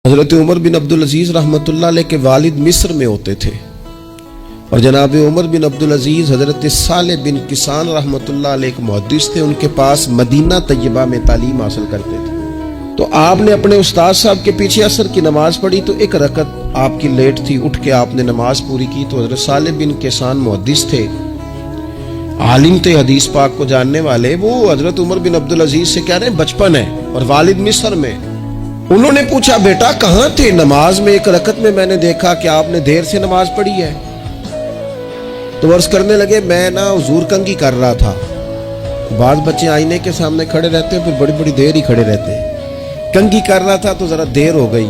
حضرت عمر بن عبدالعزیز رحمۃ اللہ علیہ کے والد مصر میں ہوتے تھے اور جناب عمر بن عبدالعزیز حضرت صالح بن کسان رحمۃ اللہ علیہ ایک محدث تھے، ان کے پاس مدینہ طیبہ میں تعلیم حاصل کرتے تھے۔ تو آپ نے اپنے استاد صاحب کے پیچھے عصر کی نماز پڑھی تو ایک رکعت آپ کی لیٹ تھی، اٹھ کے آپ نے نماز پوری کی تو حضرت صالح بن کسان محدث تھے، عالم تھے، حدیث پاک کو جاننے والے، وہ حضرت عمر بن عبدالعزیز سے کہہ رہے ہیں بچپن ہے اور والد مصر میں۔ انہوں نے پوچھا بیٹا کہاں تھے؟ نماز میں ایک رکعت میں میں نے دیکھا کہ آپ نے دیر سے نماز پڑھی ہے۔ تو عرض کرنے لگے میں حضور کنگھی کر رہا تھا۔ بعض بچے آئینے کے سامنے کھڑے رہتے ہیں پھر بڑی بڑی دیر ہی کھڑے رہتے ہیں، کنگھی کر رہا تھا تو ذرا دیر ہو گئی۔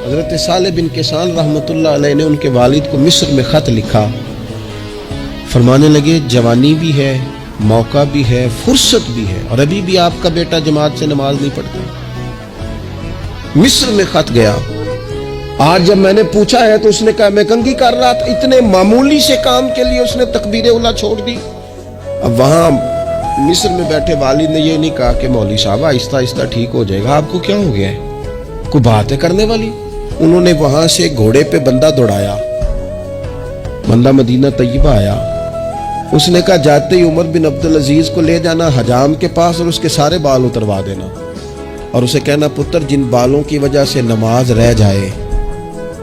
حضرت صالح بن کسان رحمۃ اللہ علیہ نے ان کے والد کو مصر میں خط لکھا، فرمانے لگے جوانی بھی ہے، موقع بھی ہے، فرصت بھی ہے، اور ابھی بھی آپ کا بیٹا جماعت سے نماز نہیں پڑھتا۔ مصر میں خط گیا، آج جب میں نے پوچھا ہے تو اس نے کہا میں کنگھی کر رہا تھا۔ اتنے معمولی سے کام کے لیے اس نے تکبیر اولیٰ چھوڑ دی۔ اب وہاں مصر میں بیٹھے والد نے یہ نہیں کہا کہ مولوی صاحب آہستہ آہستہ ٹھیک ہو جائے گا، آپ کو کیا ہو گیا ہے، کوئی بات ہے کرنے والی؟ انہوں نے وہاں سے گھوڑے پہ بندہ دوڑایا، بندہ مدینہ طیبہ آیا، اس نے کہا جاتے ہی عمر بن عبدالعزیز کو لے جانا حجام کے پاس اور اس کے سارے بال اتروا دینا، اور اسے کہنا پتر جن بالوں کی وجہ سے نماز رہ جائے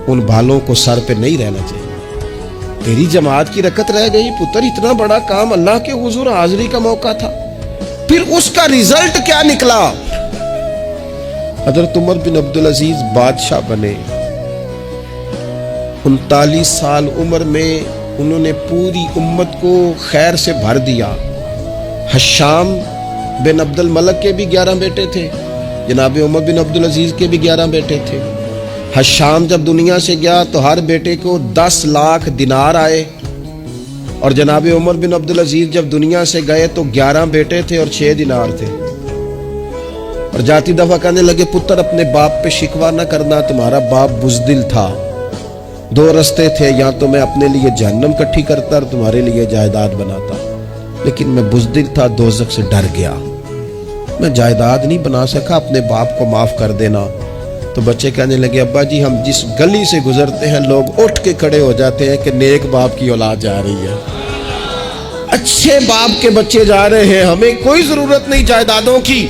ان بالوں کو سر پہ نہیں رہنا چاہیے، تیری جماعت کی رکعت رہ گئی پتر، اتنا بڑا کام اللہ کے حضور حاضری کا موقع تھا۔ پھر اس کا ریزلٹ کیا نکلا؟ حضرت عمر بن عبدالعزیز بادشاہ بنے، 39 سال عمر میں انہوں نے پوری امت کو خیر سے بھر دیا۔ حشام بن عبد الملک کے بھی 11 بیٹے تھے، جناب عمر بن عبدالعزیز کے بھی 11 بیٹے تھے۔ حشام جب دنیا سے گیا تو ہر بیٹے کو 10 لاکھ دینار آئے، اور جناب عمر بن عبدالعزیز جب دنیا سے گئے تو 11 بیٹے تھے اور 6 دینار تھے۔ اور جاتی دفعہ کہنے لگے پتر اپنے باپ پہ شکوہ نہ کرنا، تمہارا باپ بزدل تھا، 2 رستے تھے، یا تو میں اپنے لیے جہنم کٹھی کرتا اور تمہارے لیے جائیداد بناتا، لیکن میں بزدل تھا، دوزخ سے ڈر گیا، میں جائیداد نہیں بنا سکا، اپنے باپ کو معاف کر دینا۔ تو بچے کہنے لگے ابا جی ہم جس گلی سے گزرتے ہیں لوگ اٹھ کے کھڑے ہو جاتے ہیں کہ نیک باپ کی اولاد جا رہی ہے، اچھے باپ کے بچے جا رہے ہیں، ہمیں کوئی ضرورت نہیں جائیدادوں کی۔